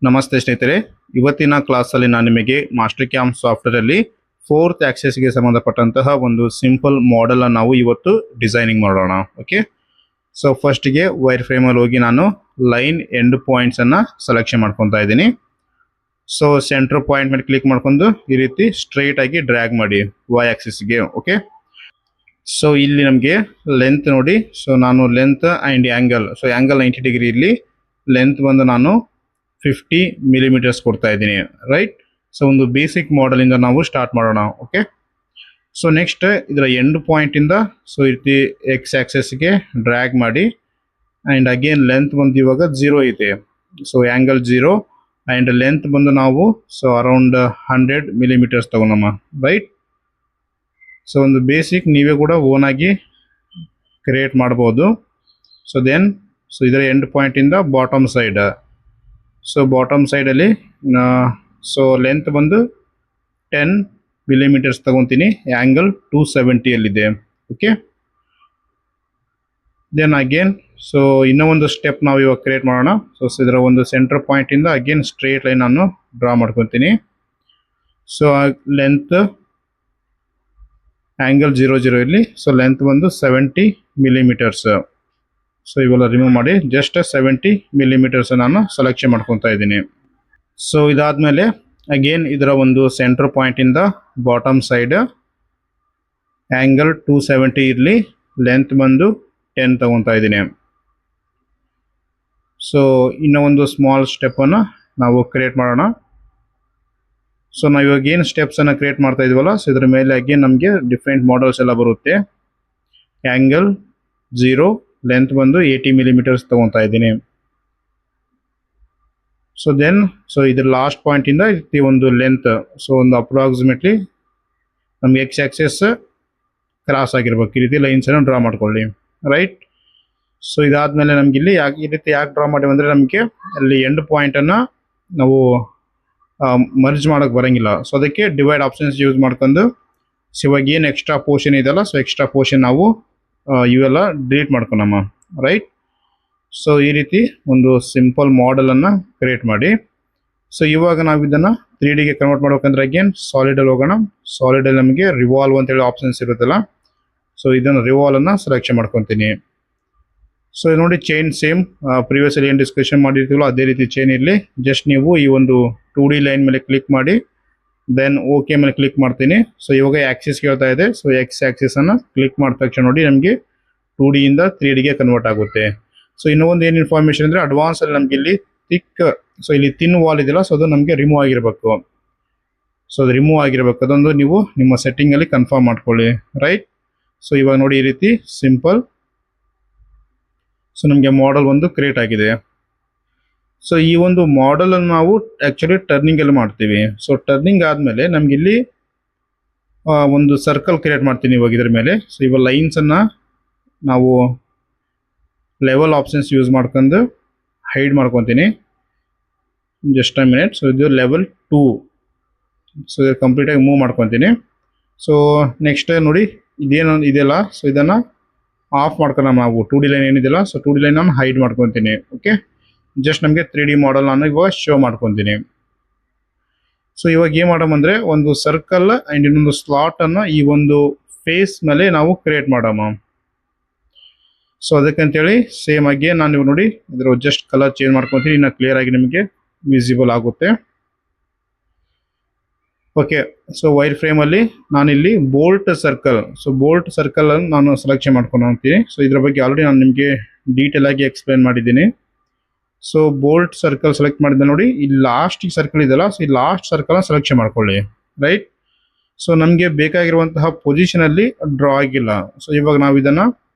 ನಮಸ್ತೆ ಸ್ನೇಹಿತರೆ, ಇವತ್ತಿನ ಕ್ಲಾಸಲ್ಲಿ ನಾನು ನಿಮಗೆ ಮಾಸ್ಟರ್ ಕ್ಯಾಮ್ ಸಾಫ್ಟ್ವೇರಲ್ಲಿ ಫೋರ್ತ್ ಆಕ್ಸೆಸ್ಗೆ ಸಂಬಂಧಪಟ್ಟಂತಹ ಒಂದು ಸಿಂಪಲ್ ಮಾಡೆಲ್ ನಾವು ಇವತ್ತು ಡಿಸೈನಿಂಗ್ ಮಾಡೋಣ. ಓಕೆ, ಸೊ ಫಸ್ಟ್ಗೆ ವೈರ್ ಫ್ರೇಮಲ್ಲಿ ಹೋಗಿ ನಾನು ಲೈನ್ ಎಂಡ್ ಪಾಯಿಂಟ್ಸನ್ನು ಸೆಲೆಕ್ಷನ್ ಮಾಡ್ಕೊತಾ ಇದ್ದೀನಿ. ಸೊ ಸೆಂಟ್ರ್ ಪಾಯಿಂಟ್ ಮೇಲೆ ಕ್ಲಿಕ್ ಮಾಡ್ಕೊಂಡು ಈ ರೀತಿ ಸ್ಟ್ರೈಟ್ ಆಗಿ ಡ್ರ್ಯಾಗ್ ಮಾಡಿ ವೈ ಆಕ್ಸಿಸ್ಗೆ. ಓಕೆ, ಸೊ ಇಲ್ಲಿ ನಮಗೆ ಲೆಂತ್ ನೋಡಿ. ಸೊ ನಾನು length and angle, so angle 90 degree, ಇಲ್ಲಿ ಲೆಂತ್ ಬಂದು ನಾನು 50 ಮಿಲಿಮೀಟರ್ಸ್ ಕೊಡ್ತಾ ಇದ್ದೀನಿ. ರೈಟ್, ಸೊ ಒಂದು ಬೇಸಿಕ್ ಮಾಡೆಲಿಂದ ನಾವು ಸ್ಟಾರ್ಟ್ ಮಾಡೋಣ. ಓಕೆ, ಸೊ ನೆಕ್ಸ್ಟ್ ಇದರ ಎಂಡ್ ಪಾಯಿಂಟಿಂದ ಸೊ ಈ ರೀತಿ ಎಕ್ಸ್ ಆಕ್ಸೆಸ್ಗೆ ಡ್ರ್ಯಾಗ್ ಮಾಡಿ ಆ್ಯಂಡ್ ಅಗೇನ್ ಲೆಂತ್ ಬಂದು ಇವಾಗ 0 ಇದೆ. ಸೊ ಆ್ಯಂಗಲ್ 0 ಆ್ಯಂಡ್ ಲೆಂತ್ ಬಂದು ನಾವು ಸೊ ಅರೌಂಡ್ 100 ಮಿಲಿಮೀಟರ್ಸ್ ತಗೊಳಮ್ಮ. ರೈಟ್, ಸೊ ಒಂದು ಬೇಸಿಕ್ ನೀವೇ ಕೂಡ ಓನಾಗಿ ಕ್ರಿಯೇಟ್ ಮಾಡ್ಬೋದು. ಸೊ ದೆನ್ ಸೊ ಇದರ ಎಂಡ್ ಪಾಯಿಂಟಿಂದ ಬಾಟಮ್ ಸೈಡ್, ಸೊ ಬಾಟಮ್ ಸೈಡಲ್ಲಿ ಸೊ ಲೆಂತ್ ಬಂದು 10 ಮಿಲಿಮೀಟರ್ಸ್ ತಗೊತೀನಿ. ಆ್ಯಂಗಲ್ 270ಯಲ್ಲಿದೆ. ಓಕೆ, ದೆನ್ ಅಗೇನ್ ಸೊ ಇನ್ನೂ ಒಂದು ಸ್ಟೆಪ್ ನಾವು ಇವಾಗ ಕ್ರಿಯೇಟ್ ಮಾಡೋಣ. ಸೊ ಇದರ ಒಂದು ಸೆಂಟರ್ ಪಾಯಿಂಟಿಂದ ಅಗೇನ್ ಸ್ಟ್ರೇಟ್ ಲೈನ್ ನಾನು ಡ್ರಾ ಮಾಡ್ಕೊತೀನಿ. ಸೊ ಲೆಂತ್ ಆ್ಯಂಗಲ್ 00 ಇರಲಿ. ಸೊ ಲೆಂತ್ ಬಂದು 70 ಮಿಲಿಮೀಟರ್ಸ್. ಸೊ ಇವೆಲ್ಲ ರಿಮೂವ್ ಮಾಡಿ ಜಸ್ಟ್ 70 ಮಿಲಿಮೀಟರ್ಸ್ ನಾನು ಸೆಲೆಕ್ಷನ್ ಮಾಡ್ಕೊತಾ ಇದ್ದೀನಿ. ಸೊ ಇದಾದಮೇಲೆ ಅಗೇನ್ ಇದರ ಒಂದು ಸೆಂಟರ್ ಪಾಯಿಂಟಿಂದ ಬಾಟಮ್ ಸೈಡ್ ಆ್ಯಂಗಲ್ 270 ಇರಲಿ, ಲೆಂತ್ ಬಂದು 10 ತಗೊತಾ ಇದ್ದೀನಿ. ಸೊ ಇನ್ನೂ ಒಂದು ಸ್ಮಾಲ್ ಸ್ಟೆಪ್ಪನ್ನು ನಾವು ಕ್ರಿಯೇಟ್ ಮಾಡೋಣ. ಸೊ ನಾವು ಇವಾಗ ಏನು ಸ್ಟೆಪ್ಸನ್ನು ಕ್ರಿಯೇಟ್ ಮಾಡ್ತಾ ಇದೀವಲ್ಲ, ಸೊ ಇದ್ರ ಮೇಲೆ ಅಗೇನ್ ನಮಗೆ ಡಿಫ್ರೆಂಟ್ ಮಾಡಲ್ಸ್ ಎಲ್ಲ ಬರುತ್ತೆ. ಆ್ಯಂಗಲ್ 0, ಲೆಂತ್ ಬಂದು 80 ಮಿಲಿಮೀಟರ್ಸ್ ತಗೊತಾ ಇದ್ದೀನಿ. ಸೊ ದೆನ್ ಸೊ ಇದ್ರ ಲಾಸ್ಟ್ ಪಾಯಿಂಟಿಂದ ಈ ಒಂದು ಲೆಂತ್ ಸೊ ಒಂದು ಅಪ್ರಾಕ್ಸಿಮೇಟ್ಲಿ ನಮಗೆ ಎಕ್ಸ್ ಆಕ್ಸೆಸ್ ಕ್ರಾಸ್ ಆಗಿರ್ಬೇಕು. ಈ ರೀತಿ ಲೈನ್ಸನ್ನು ಡ್ರಾ ಮಾಡ್ಕೊಳ್ಳಿ. ರೈಟ್, ಸೊ ಇದಾದಮೇಲೆ ನಮ್ಗೆ ಇಲ್ಲಿ ಈ ರೀತಿ ಯಾಕೆ ಡ್ರಾ ಮಾಡಿವಿ ಅಂದರೆ ನಮಗೆ ಅಲ್ಲಿ ಎಂಡ್ ಪಾಯಿಂಟನ್ನು ನಾವು ಮರ್ಜ್ ಮಾಡೋಕ್ಕೆ ಬರೋಂಗಿಲ್ಲ. ಸೊ ಅದಕ್ಕೆ ಡಿವೈಡ್ ಆಪ್ಷನ್ಸ್ ಯೂಸ್ ಮಾಡ್ಕೊಂಡು ಸೊ ಇವಾಗ ಏನು ಎಕ್ಸ್ಟ್ರಾ ಪೋರ್ಷನ್ ಇದೆಯಲ್ಲ, ಸೊ ಎಕ್ಸ್ಟ್ರಾ ಪೋರ್ಷನ್ ನಾವು ಇವೆಲ್ಲ ಡಿಲೀಟ್ ಮಾಡ್ಕೊಳಮ್ಮ. ರೈಟ್, ಸೊ ಈ ರೀತಿ ಒಂದು ಸಿಂಪಲ್ ಮಾಡೆಲನ್ನು ಕ್ರಿಯೇಟ್ ಮಾಡಿ. ಸೊ ಇವಾಗ ನಾವು ಇದನ್ನು 3Dಗೆ ಕನ್ವರ್ಟ್ ಮಾಡ್ಬೇಕಂದ್ರೆ ಅಗೇನ್ ಸಾಲಿಡಲ್ಲಿ ಹೋಗೋಣ. ಸಾಲಿಡಲ್ಲಿ ನಮಗೆ ರಿವಾಲ್ವ್ ಅಂತೇಳಿ ಆಪ್ಷನ್ಸ್ ಇರುತ್ತಲ್ಲ, ಸೊ ಇದನ್ನು ರಿವಾಲ್ವನ್ನು ಸೆಲೆಕ್ಷನ್ ಮಾಡ್ಕೊತೀನಿ. ಸೊ ನೋಡಿ ಚೈನ್ ಸೇಮ್ ಪ್ರಿವಿಯಸ್ಲಿ ಏನು ಡಿಸ್ಕಷನ್ ಮಾಡಿರ್ತೀವಲ್ಲ ಅದೇ ರೀತಿ ಚೈನ್ ಇರಲಿ. ಜಸ್ಟ್ ನೀವು ಈ ಒಂದು 2D ಲೈನ್ ಮೇಲೆ ಕ್ಲಿಕ್ ಮಾಡಿ ದೆನ್ ಓಕೆ ಮೇಲೆ ಕ್ಲಿಕ್ ಮಾಡ್ತೀನಿ. ಸೊ ಇವಾಗ ಆಕ್ಸಿಸ್ ಕೇಳ್ತಾ ಇದೆ. ಸೊ ಎಕ್ಸ್ ಆಕ್ಸಿಸನ್ನು ಕ್ಲಿಕ್ ಮಾಡಿದ ತಕ್ಷಣ ನೋಡಿ ನಮಗೆ 2Dಯಿಂದ 3Dಗೆ ಕನ್ವರ್ಟ್ ಆಗುತ್ತೆ. ಸೊ ಇನ್ನೂ ಒಂದು ಏನು ಇನ್ಫಾರ್ಮೇಷನ್ ಅಂದರೆ ಅಡ್ವಾನ್ಸಲ್ಲಿ ನಮಗೆ ಇಲ್ಲಿ ಥಿಕ್, ಸೊ ಇಲ್ಲಿ ತಿನ್ ವಾಲ್ ಇದೆಯಲ್ಲ, ಸೊ ಅದು ನಮಗೆ ರಿಮೂವ್ ಆಗಿರಬೇಕು. ಸೊ ಅದು ರಿಮೂವ್ ಆಗಿರಬೇಕು, ಅದೊಂದು ನೀವು ನಿಮ್ಮ ಸೆಟ್ಟಿಂಗಲ್ಲಿ ಕನ್ಫರ್ಮ್ ಮಾಡ್ಕೊಳ್ಳಿ. ರೈಟ್, ಸೊ ಇವಾಗ ನೋಡಿ ಈ ರೀತಿ ಸಿಂಪಲ್ ಸೊ ನಮಗೆ ಮಾಡೆಲ್ ಒಂದು ಕ್ರಿಯೇಟ್ ಆಗಿದೆ. ಸೊ ಈ ಒಂದು ಮಾಡೆಲನ್ನು ನಾವು ಆ್ಯಕ್ಚುಲಿ ಟರ್ನಿಂಗಲ್ಲಿ ಮಾಡ್ತೀವಿ. ಸೊ ಟರ್ನಿಂಗ್ ಆದಮೇಲೆ ನಮ್ಗೆ ಇಲ್ಲಿ ಒಂದು ಸರ್ಕಲ್ ಕ್ರಿಯೇಟ್ ಮಾಡ್ತೀನಿ ಇವಾಗ ಇದ್ರ ಮೇಲೆ. ಸೊ ಇವಾಗ ಲೈನ್ಸನ್ನು ನಾವು ಲೆವೆಲ್ ಆಪ್ಷನ್ಸ್ ಯೂಸ್ ಮಾಡ್ಕೊಂಡು ಹೈಡ್ ಮಾಡ್ಕೊತೀನಿ. Just a minute. ಸೊ ಇದು ಲೆವೆಲ್ 2. ಸೊ ಇದು ಕಂಪ್ಲೀಟಾಗಿ ಮೂವ್ ಮಾಡ್ಕೊತೀನಿ. ಸೊ ನೆಕ್ಸ್ಟ್ ನೋಡಿ ಇದೇನು ಇದೆಯಲ್ಲ, ಸೊ ಇದನ್ನು ಆಫ್ ಮಾಡ್ಕೊಂಡು ನಾವು 2D ಲೈನ್ ಏನಿದೆಯಲ್ಲ, ಸೊ 2D ಲೈನ್ ನಾನು ಹೈಡ್ ಮಾಡ್ಕೊತೀನಿ. ಓಕೆ, ಜಸ್ಟ್ ನಮಗೆ 3D ಮಾಡೆಲ್ ನಾನು ಇವಾಗ ಶೋ ಮಾಡ್ಕೊತೀನಿ. ಸೊ ಇವಾಗ ಏನು ಮಾಡೋಮಂದರೆ ಒಂದು ಸರ್ಕಲ್ ಆ್ಯಂಡ್ ಇನ್ನೊಂದು ಸ್ಲಾಟನ್ನು ಈ ಒಂದು ಫೇಸ್ ಮೇಲೆ ನಾವು ಕ್ರಿಯೇಟ್ ಮಾಡೋಣ. ಸೊ ಅದಕ್ಕಂತೇಳಿ ಸೇಮ್ ಆಗಿ ನಾನು ಇವಾಗ ನೋಡಿ ಇದರ ಜಸ್ಟ್ ಕಲರ್ ಚೇಂಜ್ ಮಾಡ್ಕೊತೀನಿ. ಇನ್ನು ಕ್ಲಿಯರ್ ಆಗಿ ನಿಮಗೆ ವಿಸಿಬಲ್ ಆಗುತ್ತೆ. ಓಕೆ, ಸೊ ವೈರ್ ಫ್ರೇಮಲ್ಲಿ ನಾನಿಲ್ಲಿ ಬೋಲ್ಟ್ ಸರ್ಕಲ್, ಸೊ ಬೋಲ್ಟ್ ಸರ್ಕಲನ್ನು ನಾನು ಸೆಲೆಕ್ಷನ್ ಮಾಡ್ಕೊಂಡು ಹೋಗ್ತೀನಿ. ಸೊ ಇದ್ರ ಬಗ್ಗೆ ಆಲ್ರೆಡಿ ನಾನು ನಿಮಗೆ ಡೀಟೇಲ್ ಆಗಿ ಎಕ್ಸ್ಪ್ಲೇನ್ ಮಾಡಿದ್ದೀನಿ. ಸೊ ಬೋಲ್ಟ್ ಸರ್ಕಲ್ ಸೆಲೆಕ್ಟ್ ಮಾಡಿದ್ದೆ ನೋಡಿ, ಈ ಲಾಸ್ಟ್ ಸರ್ಕಲ್ ಇದೆಯಲ್ಲ, ಸೊ ಈ ಲಾಸ್ಟ್ ಸರ್ಕಲ್ನ ಸೆಲೆಕ್ಷನ್ ಮಾಡ್ಕೊಳ್ಳಿ. ರೈಟ್, ಸೊ ನಮಗೆ ಬೇಕಾಗಿರುವಂತಹ ಪೊಸಿಷನಲ್ಲಿ ಡ್ರಾ ಆಗಿಲ್ಲ. ಸೊ ಇವಾಗ ನಾವು ಇದನ್ನು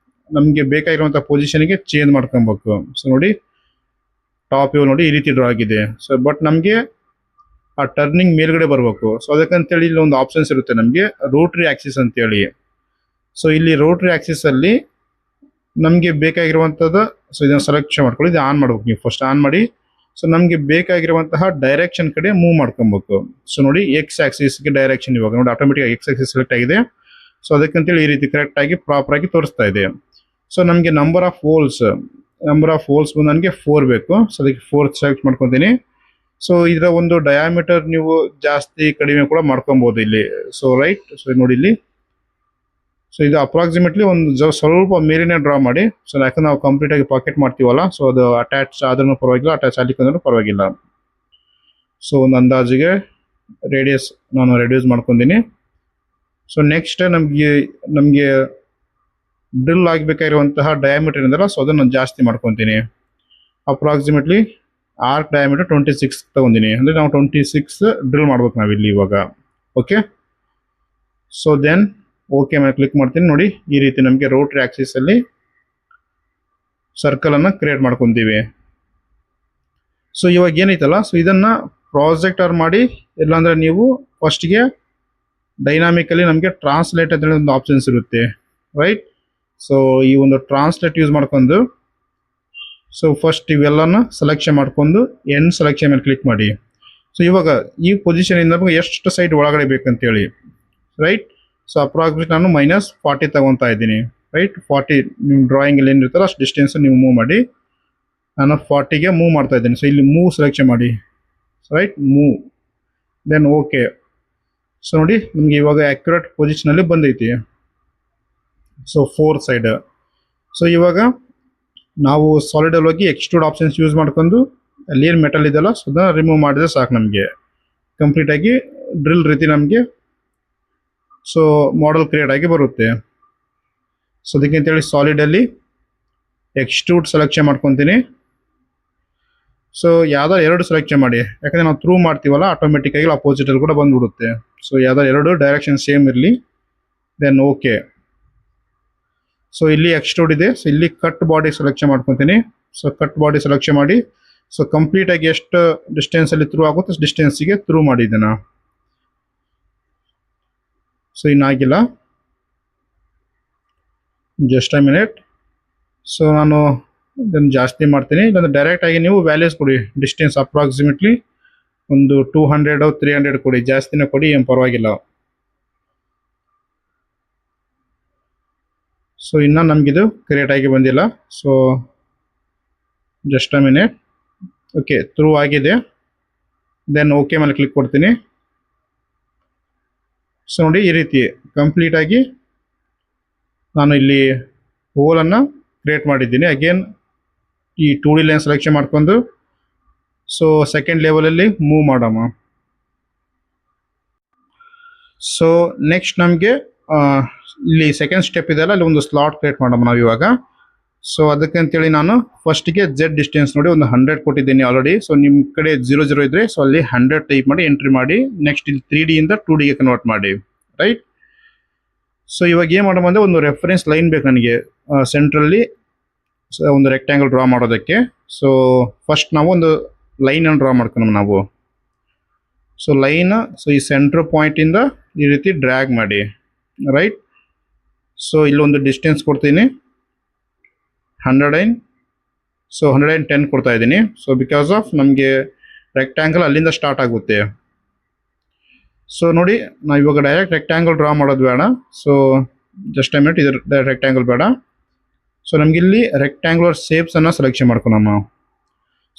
ನಮಗೆ ಬೇಕಾಗಿರುವಂಥ ಪೊಸಿಷನ್ಗೆ ಚೇಂಜ್ ಮಾಡ್ಕೊಬೇಕು. ಸೊ ನೋಡಿ ಟಾಪ್ ಇವು ನೋಡಿ ಈ ರೀತಿ ಡ್ರಾ ಆಗಿದೆ. ಸೊ ಬಟ್ ನಮಗೆ ಆ ಟರ್ನಿಂಗ್ ಮೇಲ್ಗಡೆ ಬರಬೇಕು. ಸೊ ಅದಕ್ಕಂತೇಳಿ ಇಲ್ಲಿ ಒಂದು ಆಪ್ಷನ್ಸ್ ಇರುತ್ತೆ ನಮಗೆ ರೋಟ್ರಿ ಆಕ್ಸಿಸ್ ಅಂತೇಳಿ. ಸೊ ಇಲ್ಲಿ ರೋಟ್ರಿ ಆಕ್ಸಿಸಲ್ಲಿ ನಮಗೆ ಬೇಕಾಗಿರುವಂಥದ್ದು ಸೊ ಇದನ್ನು ಸೆಲೆಕ್ಷನ್ ಮಾಡ್ಕೊಳ್ಳಿ. ಇದು ಆನ್ ಮಾಡ್ಬೇಕು. ನೀವು ಫಸ್ಟ್ ಆನ್ ಮಾಡಿ. ಸೊ ನಮಗೆ ಬೇಕಾಗಿರುವಂತಹ ಡೈರೆಕ್ಷನ್ ಕಡೆ ಮೂವ್ ಮಾಡ್ಕೊಬೇಕು. ಸೊ ನೋಡಿ ಎಕ್ಸ್ ಆಕ್ಸಿಸ್ಗೆ ಡೈರೆಕ್ಷನ್ ಇವಾಗ ನೋಡಿ ಆಟೋಮೆಟಿಕ್ ಎಕ್ಸ್ ಆಕ್ಸಿಸ್ ಸೆಲೆಕ್ಟ್ ಆಗಿದೆ. ಸೊ ಅದಕ್ಕಂತೇಳಿ ಈ ರೀತಿ ಕರೆಕ್ಟಾಗಿ ಪ್ರಾಪರಾಗಿ ತೋರಿಸ್ತಾ ಇದೆ. ಸೊ ನಮಗೆ ನಂಬರ್ ಆಫ್ ಹೋಲ್ಸ್ ಬಂದು ನನಗೆ 4 ಬೇಕು. ಸೊ ಅದಕ್ಕೆ 4 ಸೆಲೆಕ್ಟ್ ಮಾಡ್ಕೊತೀನಿ. ಸೊ ಇದರ ಒಂದು ಡಯಾಮೀಟರ್ ನೀವು ಜಾಸ್ತಿ ಕಡಿಮೆ ಕೂಡ ಮಾಡ್ಕೊಬಹುದು ಇಲ್ಲಿ. ಸೊ ರೈಟ್, ಸೊ ನೋಡಿ ಇಲ್ಲಿ, ಸೊ ಇದು ಅಪ್ರಾಕ್ಸಿಮೇಟ್ಲಿ ಒಂದು ಸ್ವಲ್ಪ ಮೇಲಿನ ಡ್ರಾ ಮಾಡಿ. ಸೊ ಯಾಕಂದ್ರೆ ನಾವು ಕಂಪ್ಲೀಟ್ ಆಗಿ ಪಾಕೆಟ್ ಮಾಡ್ತೀವಲ್ಲ, ಸೊ ಅದು ಅಟ್ಯಾಚ್ ಆದ್ರೂ ಪರವಾಗಿಲ್ಲ, ಅಟ್ಯಾಚ್ ಆಗ್ಲಿಕ್ಕಂದ್ರೂ ಪರವಾಗಿಲ್ಲ. ಸೊ ಒಂದು ಅಂದಾಜಿಗೆ ರೇಡಿಯಸ್ ನಾನು ರೆಡ್ಯೂಸ್ ಮಾಡ್ಕೊಂಡಿನಿ. ಸೊ ನೆಕ್ಸ್ಟ್ ನಮಗೆ ಡ್ರಿಲ್ ಆಗಬೇಕಾಗಿರುವಂತಹ ಡಯಾಮೀಟರ್ ಏನಂದ್ರೆ, ಸೊ ಅದನ್ನು ನಾನು ಜಾಸ್ತಿ ಮಾಡ್ಕೊತೀನಿ. ಅಪ್ರಾಕ್ಸಿಮೇಟ್ಲಿ ಆರ್ಕ್ ಡಯಾಮೀಟರ್ 26 ತಗೊಂಡಿನಿ. ಅಂದರೆ ನಾವು 26 ಡ್ರಿಲ್ ಮಾಡ್ಬೇಕು ನಾವಿಲ್ಲಿ ಇವಾಗ. ಓಕೆ, ಸೊ ದೆನ್ ಓಕೆ ಮೇಲೆ ಕ್ಲಿಕ್ ಮಾಡ್ತೀನಿ. ನೋಡಿ ಈ ರೀತಿ ನಮಗೆ ರೋಟರಿ ಆಕ್ಸಿಸ್ ಅಲ್ಲಿ ಸರ್ಕಲ್ ಅನ್ನ ಕ್ರಿಯೇಟ್ ಮಾಡ್ಕೊಂತೀವಿ. ಸೊ ಇವಾಗ ಏನೈತಲ್ಲ, ಸೊ ಇದನ್ನ ಪ್ರಾಜೆಕ್ಟರ್ ಮಾಡಿ, ಇಲ್ಲಾಂದ್ರೆ ನೀವು ಫಸ್ಟ್ಗೆ ಡೈನಾಮಿಕಲಿ ನಮಗೆ ಟ್ರಾನ್ಸ್ಲೇಟ್ ಅಂತ ಹೇಳಿ ಒಂದು ಆಪ್ಷನ್ಸ್ ಇರುತ್ತೆ, ರೈಟ್. ಸೊ ಈ ಒಂದು ಟ್ರಾನ್ಸ್ಲೇಟ್ ಯೂಸ್ ಮಾಡ್ಕೊಂಡು, ಸೊ ಫಸ್ಟ್ ಇವೆಲ್ಲನ ಸೆಲೆಕ್ಷನ್ ಮಾಡ್ಕೊಂಡು ಎಂಡ್ ಸೆಲೆಕ್ಷನ್ ಮೇಲೆ ಕ್ಲಿಕ್ ಮಾಡಿ. ಸೊ ಇವಾಗ ಈ ಪೊಸಿಷನ್ ಇಂದ ನಮಗೆ ಎಷ್ಟು ಸೈಡ್ ಒಳಗಡೆ ಬೇಕಂತೇಳಿ, ರೈಟ್. ಸೊ ಅಪ್ರಾಕ್ಸಿಮೇಟ್ ನಾನು -40 ತಗೊತಾ ಇದ್ದೀನಿ, ರೈಟ್. 40 ನಿಮ್ಮ ಡ್ರಾಯಿಂಗ್ ಅಲ್ಲಿ ಏನಿರುತ್ತಲ್ಲ ಅಷ್ಟು ಡಿಸ್ಟೆನ್ಸ್ ನೀವು ಮೂವ್ ಮಾಡಿ. ನಾನು 40ಗೆ ಮೂವ್ ಮಾಡ್ತಾ ಇದ್ದೀನಿ. ಸೊ ಇಲ್ಲಿ ಮೂವ್ ಸೆಲೆಕ್ಷನ್ ಮಾಡಿ, right, move, then okay. So ನೋಡಿ ನಿಮಗೆ ಇವಾಗ ಆಕ್ಯುರೇಟ್ ಪೊಸಿಷನ್ ಅಲ್ಲಿ ಬಂದೈತಿ. So 4 side. ಸೊ ಇವಾಗ ನಾವು ಸಾಲಿಡ್ ಅಲ್ಲಿ ಹೋಗಿ ಎಕ್ಸ್ಟ್ರೂಡ್ ಆಪ್ಷನ್ಸ್ ಯೂಸ್ ಮಾಡ್ಕೊಂಡು ಅಲ್ಲಿ ಏನು ಮೆಟಲ್ ಇದೆಲ್ಲ ಸೊ ಅದನ್ನ ರಿಮೂವ್ ಮಾಡಿದ್ರೆ ಸಾಕು, ನಮಗೆ ಕಂಪ್ಲೀಟ್ ಆಗಿ ಡ್ರಿಲ್ ರೀತಿ ನಮಗೆ ಸೊ ಮಾಡೆಲ್ ಕ್ರಿಯೇಟ್ ಆಗಿ ಬರುತ್ತೆ. ಸೊ ಅದಕ್ಕೆ ಅಂತೇಳಿ ಸಾಲಿಡ್ ಅಲ್ಲಿ ಎಕ್ಸ್ಟ್ರೂಡ್ ಸೆಲೆಕ್ಷನ್ ಮಾಡ್ಕೊತೀನಿ. ಸೊ ಯಾವ್ದಾರು 2 ಸೆಲೆಕ್ಷನ್ ಮಾಡಿ, ಯಾಕಂದ್ರೆ ನಾವು ಥ್ರೂ ಮಾಡ್ತೀವಲ್ಲ ಆಟೋಮೆಟಿಕ್ ಆಗಿ ಅಪೋಸಿಟ್ ಅಲ್ಲಿ ಕೂಡ ಬಂದ್ಬಿಡುತ್ತೆ. ಸೊ ಯಾವ್ದಾರು 2 ಡೈರೆಕ್ಷನ್ ಸೇಮ್ ಇರಲಿ, ದೆನ್ ಓಕೆ. ಸೊ ಇಲ್ಲಿ ಎಕ್ಸ್ಟ್ರೂಡ್ ಇದೆ. ಸೊ ಇಲ್ಲಿ ಕಟ್ ಬಾಡಿ ಸೆಲೆಕ್ಷನ್ ಮಾಡ್ಕೊತೀನಿ. ಸೊ ಕಟ್ ಬಾಡಿ ಸೆಲೆಕ್ಷನ್ ಮಾಡಿ, ಸೊ ಕಂಪ್ಲೀಟ್ ಆಗಿ ಎಷ್ಟು ಡಿಸ್ಟೆನ್ಸ್ ಅಲ್ಲಿ ಥ್ರೂ ಆಗುತ್ತೆ ಡಿಸ್ಟೆನ್ಸ್ಗೆ ಥ್ರೂ ಮಾಡಿದ್ದೇನೆ. ಸೊ ಇನ್ನಾಗಿಲ್ಲ, ಜಸ್ಟ್ ಅ ಮಿನಿಟ್. ಸೊ ನಾನು ಇದನ್ನು ಜಾಸ್ತಿ ಮಾಡ್ತೀನಿ, ಇಲ್ಲಾಂದ್ರೆ ಡೈರೆಕ್ಟ್ ಆಗಿ ನೀವು ವ್ಯಾಲ್ಯೂಸ್ ಕೊಡಿ. ಡಿಸ್ಟೆನ್ಸ್ ಅಪ್ರಾಕ್ಸಿಮೇಟ್ಲಿ ಒಂದು 200 300 ಕೊಡಿ, ಜಾಸ್ತಿನೇ ಕೊಡಿ, ಏನು ಪರವಾಗಿಲ್ಲ. ಸೊ ಇನ್ನು ನಮಗಿದು ಕ್ರಿಯೇಟ್ ಆಗಿ ಬಂದಿಲ್ಲ. So just a minute. Okay, through ಆಗಿದೆ. ದೆನ್ ಓಕೆ ಮೇಲೆ ಕ್ಲಿಕ್ ಕೊಡ್ತೀನಿ. ಸೊ ನೋಡಿ ಈ ರೀತಿ ಕಂಪ್ಲೀಟ್ ಆಗಿ ನಾನು ಇಲ್ಲಿ ಹೋಲನ್ನು ಕ್ರಿಯೇಟ್ ಮಾಡಿದ್ದೀನಿ. ಅಗೇನ್ ಈ 2D ಲೈನ್ ಸೆಲೆಕ್ಷನ್ ಮಾಡ್ಕೊಂಡು ಸೊ ಸೆಕೆಂಡ್ ಲೆವೆಲಲ್ಲಿ ಮೂವ್ ಮಾಡೋಣ. ಸೊ ನೆಕ್ಸ್ಟ್ ನಮಗೆ ಇಲ್ಲಿ ಸೆಕೆಂಡ್ ಸ್ಟೆಪ್ ಇದೆಲ್ಲ, ಅಲ್ಲಿ ಒಂದು ಸ್ಲಾಟ್ ಕ್ರಿಯೇಟ್ ಮಾಡೋಣ ನಾವು ಇವಾಗ. ಸೊ ಅದಕ್ಕೆ ಅಂತೇಳಿ ನಾನು ಫಸ್ಟ್ಗೆ ಜೆಡ್ ಡಿಸ್ಟೆನ್ಸ್ ನೋಡಿ ಒಂದು 100 ಕೊಟ್ಟಿದ್ದೀನಿ ಆಲ್ರೆಡಿ. ಸೊ ನಿಮ್ಮ ಕಡೆ 00 ಇದ್ರೆ ಸೊ ಅಲ್ಲಿ 100 ಟೈಪ್ ಮಾಡಿ ಎಂಟ್ರಿ ಮಾಡಿ. ನೆಕ್ಸ್ಟ್ ಇಲ್ಲಿ 3D ಇಂದ 2Dಗೆ ಕನ್ವರ್ಟ್ ಮಾಡಿ, ರೈಟ್. ಸೊ ಇವಾಗ ಏನು ಮಾಡೋಣ ಅಂದರೆ ಒಂದು ರೆಫರೆನ್ಸ್ ಲೈನ್ ಬೇಕು ನನಗೆ ಸೆಂಟ್ರಲ್ಲಿ ಒಂದು ರೆಕ್ಟ್ಯಾಂಗಲ್ ಡ್ರಾ ಮಾಡೋದಕ್ಕೆ. ಸೊ ಫಸ್ಟ್ ನಾವು ಒಂದು ಲೈನನ್ನು ಡ್ರಾ ಮಾಡ್ಕೊಂಡು ನಾವು. ಸೊ ಲೈನ್, ಸೊ ಈ ಸೆಂಟ್ರ್ ಪಾಯಿಂಟಿಂದ ಈ ರೀತಿ ಡ್ರ್ಯಾಗ್ ಮಾಡಿ, ರೈಟ್. ಸೊ ಇಲ್ಲೊಂದು ಡಿಸ್ಟೆನ್ಸ್ ಕೊಡ್ತೀನಿ 100. ಸೊ 110 ಕೊಡ್ತಾ ಇದ್ದೀನಿ. ಸೊ ಬಿಕಾಸ್ ಆಫ್ ನಮಗೆ ರೆಕ್ಟ್ಯಾಂಗಲ್ ಅಲ್ಲಿಂದ ಸ್ಟಾರ್ಟ್ ಆಗುತ್ತೆ. ಸೊ ನೋಡಿ ನಾವು ಇವಾಗ ಡೈರೆಕ್ಟ್ ರೆಕ್ಟ್ಯಾಂಗಲ್ ಡ್ರಾ ಮಾಡೋದು ಬೇಡ. ಸೊ ಜಸ್ಟ್ ಅ ಮಿನಿಟ್, ಇದು ರೆಕ್ಟ್ಯಾಂಗಲ್ ಬೇಡ. ಸೊ ನಮಗಿಲ್ಲಿ ರೆಕ್ಟ್ಯಾಂಗುಲರ್ ಶೇಪ್ಸನ್ನು ಸೆಲೆಕ್ಷನ್ ಮಾಡ್ಕೊಳ್ಳೋಣ ನಾವು.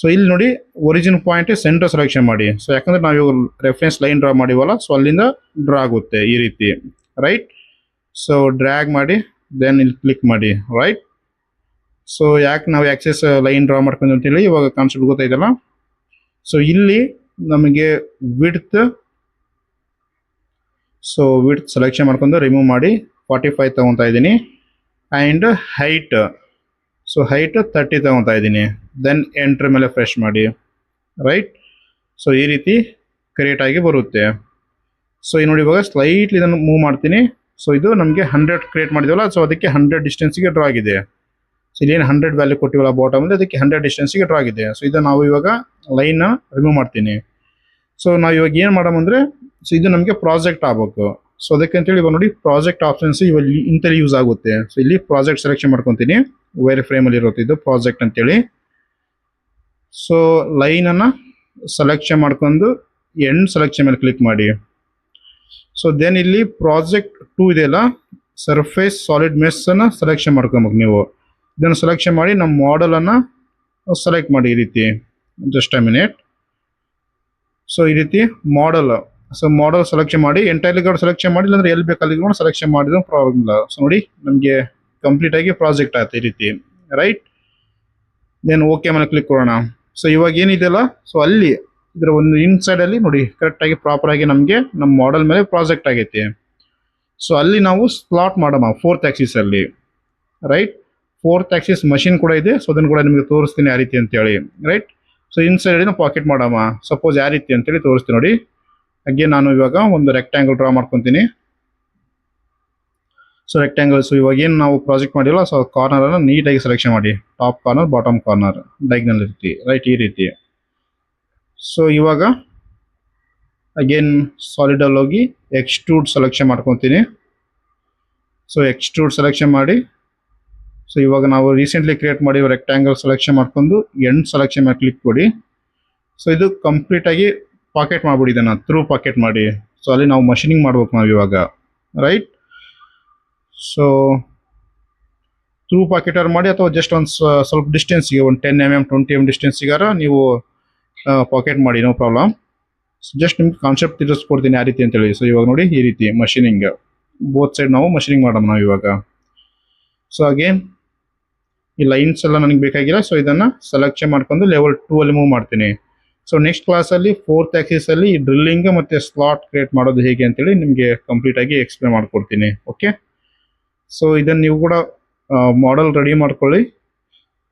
ಸೊ ಇಲ್ಲಿ ನೋಡಿ ಒರಿಜಿನ್ ಪಾಯಿಂಟ್ ಸೆಂಟರ್ ಸೆಲೆಕ್ಷನ್ ಮಾಡಿ. ಸೊ ಯಾಕಂದ್ರೆ ನಾವು ಇವಾಗ ರೆಫರೆನ್ಸ್ ಲೈನ್ ಡ್ರಾ ಮಾಡಿವಲ್ಲ, ಸೊ ಅಲ್ಲಿಂದ ಡ್ರಾ ಆಗುತ್ತೆ ಈ ರೀತಿ, ರೈಟ್. ಸೊ ಡ್ರ್ಯಾಗ್ ಮಾಡಿ, ದೆನ್ ಇಲ್ಲಿ ಕ್ಲಿಕ್ ಮಾಡಿ, ರೈಟ್. ಸೊ ಯಾಕೆ ನಾವು ಆಕ್ಸೆಸ್ ಲೈನ್ ಡ್ರಾ ಮಾಡ್ಕೊಂಡು ಅಂತೇಳಿ ಇವಾಗ ಕಾನ್ಸೆಪ್ಟ್ ಗೊತ್ತಾಯ್ತಲ್ಲ. ಸೊ ಇಲ್ಲಿ ನಮಗೆ ವಿಡ್ತ್, ಸೊ ವಿಡ್ತ್ ಸೆಲೆಕ್ಷನ್ ಮಾಡ್ಕೊಂಡು ರಿಮೂವ್ ಮಾಡಿ 45 ತಗೊತಾ ಇದ್ದೀನಿ. ಆ್ಯಂಡ್ ಹೈಟ್, ಸೊ ಹೈಟ್ 30 ತಗೊತಾ ಇದ್ದೀನಿ. ದೆನ್ ಎಂಟ್ರ್ ಮೇಲೆ ಫ್ರೆಶ್ ಮಾಡಿ, ರೈಟ್. ಸೊ ಈ ರೀತಿ ಕ್ರಿಯೇಟ್ ಆಗಿ ಬರುತ್ತೆ. ಸೊ ಈ ನೋಡಿ ಇವಾಗ ಸ್ಲೈಟ್ಲಿ ಇದನ್ನು ಮೂವ್ ಮಾಡ್ತೀನಿ. ಸೊ ಇದು ನಮಗೆ 100 ಕ್ರಿಯೇಟ್ ಮಾಡಿದ್ವಲ್ಲ, ಸೊ ಅದಕ್ಕೆ 100 ಡಿಸ್ಟೆನ್ಸಿಗೆ ಡ್ರಾ ಆಗಿದೆ. ಸೊ ಇಲ್ಲೇನು 100 ವ್ಯಾಲ್ಯೂ ಕೊಟ್ಟಿವಲ್ಲ ಬಾಟಮಲ್ಲಿ, ಅದಕ್ಕೆ 100 ಡಿಸ್ಟೆನ್ಸಿಗೆ ಡ್ರಾ ಆಗಿದೆ. ಸೊ ಇದನ್ನು ನಾವು ಇವಾಗ ಲೈನ್ನ ರಿಮೂವ್ ಮಾಡ್ತೀನಿ. ಸೊ ನಾವು ಇವಾಗ ಏನು ಮಾಡೋಣ, ಸೊ ಇದು ನಮಗೆ ಪ್ರಾಜೆಕ್ಟ್ ಆಗಬೇಕು. ಸೊ ಅದಕ್ಕೆ ಅಂತೇಳಿ ಇವಾಗ ನೋಡಿ ಪ್ರಾಜೆಕ್ಟ್ ಆಪ್ಷನ್ಸ್ ಇವಾಗ ಇಂತಲ್ಲಿ ಯೂಸ್ ಆಗುತ್ತೆ. ಸೊ ಇಲ್ಲಿ ಪ್ರಾಜೆಕ್ಟ್ ಸೆಲೆಕ್ಷನ್ ಮಾಡ್ಕೊತೀನಿ, ವೈರ್ ಫ್ರೇಮಲ್ಲಿ ಇರುತ್ತೆ ಇದು ಪ್ರಾಜೆಕ್ಟ್ ಅಂತೇಳಿ. ಸೊ ಲೈನನ್ನು ಸೆಲೆಕ್ಷನ್ ಮಾಡ್ಕೊಂಡು ಎಂಡ್ ಸೆಲೆಕ್ಷನ್ ಮೇಲೆ ಕ್ಲಿಕ್ ಮಾಡಿ. ಸೊ ದೆನ್ ಇಲ್ಲಿ ಪ್ರಾಜೆಕ್ಟ್ 2 ಇದೆಯಲ್ಲ, ಸರ್ಫೇಸ್ ಸಾಲಿಡ್ ಮೆಸ್ಸನ್ನು ಸೆಲೆಕ್ಷನ್ ಮಾಡ್ಕೊಬೇಕು ನೀವು. ಇದನ್ನು ಸೆಲೆಕ್ಷನ್ ಮಾಡಿ ನಮ್ಮ ಮಾಡೆಲನ್ನು ಸೆಲೆಕ್ಟ್ ಮಾಡಿ ಈ ರೀತಿ. Just a minute. ಸೊ ಈ ರೀತಿ ಮಾಡಲ್, ಸೊ ಮಾಡಲ್ ಸೆಲೆಕ್ಷನ್ ಮಾಡಿ ಎಂಟೈರ್ಲಿ ಕೂಡ ಸೆಲೆಕ್ಷನ್ ಮಾಡಿ, ಇಲ್ಲಾಂದ್ರೆ ಎಲ್ಲಿ ಬೇಕಲ್ಲಿ ಕೂಡ ಸೆಲೆಕ್ಷನ್ ಮಾಡಿದ್ರು ಪ್ರಾಬ್ಲಮ್ ಇಲ್ಲ. ಸೊ ನೋಡಿ ನಮಗೆ ಕಂಪ್ಲೀಟ್ ಆಗಿ ಪ್ರಾಜೆಕ್ಟ್ ಆಯ್ತು ಈ ರೀತಿ, ರೈಟ್. ದೆನ್ ಓಕೆ ಮೇಲೆ ಕ್ಲಿಕ್ ಕೊಡೋಣ. ಸೊ ಇವಾಗ ಏನಿದೆಯಲ್ಲ, ಸೊ ಅಲ್ಲಿ ಇದರ ಒಂದು ಇನ್ಸೈಡ್ ಅಲ್ಲಿ ನೋಡಿ ಕರೆಕ್ಟ್ ಆಗಿ ಪ್ರಾಪರ್ ಆಗಿ ನಮಗೆ ನಮ್ಮ ಮಾಡೆಲ್ ಮೇಲೆ ಪ್ರಾಜೆಕ್ಟ್ ಆಗೈತಿ. ಸೊ ಅಲ್ಲಿ ನಾವು ಸ್ಲಾಟ್ ಮಾಡೋಣ 4th ಆಕ್ಸಿಸ್ ಅಲ್ಲಿ, ರೈಟ್. 4th ಆಕ್ಸಿಸ್ ಮಷಿನ್ ಕೂಡ ಇದೆ. ಸೊ ಅದನ್ನು ಕೂಡ ನಿಮಗೆ ತೋರಿಸ್ತೀನಿ ಯಾವ ರೀತಿ ಅಂತೇಳಿ, ರೈಟ್. ಸೊ ಇನ್ಸೈಡ್ ನಾವು ಪಾಕೆಟ್ ಮಾಡೋಣ. ಸಪೋಸ್ ಯಾವ ರೀತಿ ಅಂತೇಳಿ ತೋರಿಸ್ತೀನಿ ನೋಡಿ. ಹಾಗೆ ನಾನು ಇವಾಗ ಒಂದು ರೆಕ್ಟ್ಯಾಂಗಲ್ ಡ್ರಾ ಮಾಡ್ಕೊತೀನಿ. ಸೊ ರೆಕ್ಟ್ಯಾಂಗಲ್, ಸೊ ಇವಾಗ ಏನು ನಾವು ಪ್ರಾಜೆಕ್ಟ್ ಮಾಡಿಲ್ಲ, ಸೊ ಕಾರ್ನರ್ ಅನ್ನು ನೀಟಾಗಿ ಸೆಲೆಕ್ಷನ್ ಮಾಡಿ, ಟಾಪ್ ಕಾರ್ನರ್, ಬಾಟಮ್ ಕಾರ್ನರ್, ಡೈಗ್ನಲ್ ರೀತಿ, ರೈಟ್, ಈ ರೀತಿ. ಸೊ ಇವಾಗ ಅಗೇನ್ ಸಾಲಿಡಲ್ಲಿ ಹೋಗಿ ಎಕ್ಸ್ಟ್ರೂಡ್ ಸೆಲೆಕ್ಷನ್ ಮಾಡ್ಕೊತೀನಿ. ಸೊ ಎಕ್ಸ್ಟ್ರೂಡ್ ಸೆಲೆಕ್ಷನ್ ಮಾಡಿ, ಸೊ ಇವಾಗ ನಾವು ರೀಸೆಂಟ್ಲಿ ಕ್ರಿಯೇಟ್ ಮಾಡಿ ರೆಕ್ಟ್ಯಾಂಗಲ್ ಸೆಲೆಕ್ಷನ್ ಮಾಡ್ಕೊಂಡು ಎಂಡ್ ಸೆಲೆಕ್ಷನ್ ಮಾಡಿ ಕ್ಲಿಕ್ ಕೊಡಿ. ಸೊ ಇದು ಕಂಪ್ಲೀಟ್ ಆಗಿ ಪಾಕೆಟ್ ಮಾಡ್ಬಿಟ್ಟಿದೆ, ನಾನು ಥ್ರೂ ಪಾಕೆಟ್ ಮಾಡಿ. ಸೊ ಅಲ್ಲಿ ನಾವು ಮಷಿನಿಂಗ್ ಮಾಡ್ಬೇಕು ನಾವು ಇವಾಗ, ರೈಟ್. ಸೊ ಥ್ರೂ ಪಾಕೆಟರ್ ಮಾಡಿ, ಅಥವಾ ಜಸ್ಟ್ ಒಂದು ಸ್ವಲ್ಪ ಡಿಸ್ಟೆನ್ಸ್ಗೆ ಒಂದು 10 mm 20 mm ಡಿಸ್ಟೆನ್ಸಿಗಾರ ನೀವು ಪಾಕೆಟ್ ಮಾಡಿ, ನೋ ಪ್ರಾಬ್ಲಮ್. ಜಸ್ಟ್ ನಿಮ್ಗೆ ಕಾನ್ಸೆಪ್ಟ್ ತಿಳಿಸ್ಕೊಡ್ತೀನಿ ಯಾವ ರೀತಿ ಅಂತೇಳಿ. ಸೊ ಇವಾಗ ನೋಡಿ ಈ ರೀತಿ ಮಷಿನಿಂಗ್ ಬೋತ್ ಸೈಡ್ ನಾವು ಮಷಿನಿಂಗ್ ಮಾಡೋಣ ನಾವು ಇವಾಗ. ಸೊ ಅಗೇನ್ ಈ ಲೈನ್ಸ್ ಎಲ್ಲ ನನಗೆ ಬೇಕಾಗಿಲ್ಲ. ಸೊ ಇದನ್ನು ಸೆಲೆಕ್ಷನ್ ಮಾಡ್ಕೊಂಡು ಲೆವೆಲ್ 2 ಅಲ್ಲಿ ಮೂವ್ ಮಾಡ್ತೀನಿ. ಸೊ ನೆಕ್ಸ್ಟ್ ಕ್ಲಾಸಲ್ಲಿ 4th ಆಕ್ಸಿಸ್ ಅಲ್ಲಿ ಡ್ರಿಲ್ಲಿಂಗ್ ಮತ್ತು ಸ್ಲಾಟ್ ಕ್ರಿಯೇಟ್ ಮಾಡೋದು ಹೇಗೆ ಅಂತೇಳಿ ನಿಮಗೆ ಕಂಪ್ಲೀಟ್ ಆಗಿ ಎಕ್ಸ್ಪ್ಲೇನ್ ಮಾಡ್ಕೊಡ್ತೀನಿ. ಓಕೆ. ಸೊ ಇದನ್ನು ನೀವು ಕೂಡ ಮಾಡೆಲ್ ರೆಡಿ ಮಾಡ್ಕೊಳ್ಳಿ.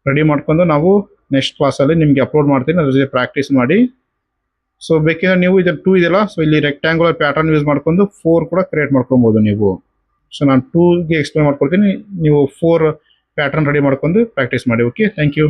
ರೆಡಿ ಮಾಡ್ಕೊಂಡು ನಾವು ನೆಕ್ಸ್ಟ್ ಕ್ಲಾಸಲ್ಲಿ ನಿಮಗೆ ಅಪ್ಲೋಡ್ ಮಾಡ್ತೀನಿ, ಅದ್ರ ಜೊತೆ ಪ್ರಾಕ್ಟೀಸ್ ಮಾಡಿ. ಸೊ ಬೇಕಿದ್ರೆ ನೀವು ಇದನ್ನು 2 ಇದೆಯಲ್ಲ, ಸೊ ಇಲ್ಲಿ ರೆಕ್ಟ್ಯಾಂಗುಲರ್ ಪ್ಯಾಟರ್ನ್ ಯೂಸ್ ಮಾಡ್ಕೊಂಡು 4 ಕೂಡ ಕ್ರಿಯೇಟ್ ಮಾಡ್ಕೊಬೋದು ನೀವು. ಸೊ ನಾನು 2ಗೆ ಎಕ್ಸ್ಪ್ಲೇನ್ ಮಾಡ್ಕೊಡ್ತೀನಿ, ನೀವು 4 ಪ್ಯಾಟರ್ನ್ ರೆಡಿ ಮಾಡ್ಕೊಂಡು ಪ್ರಾಕ್ಟೀಸ್ ಮಾಡಿ. Okay, thank you.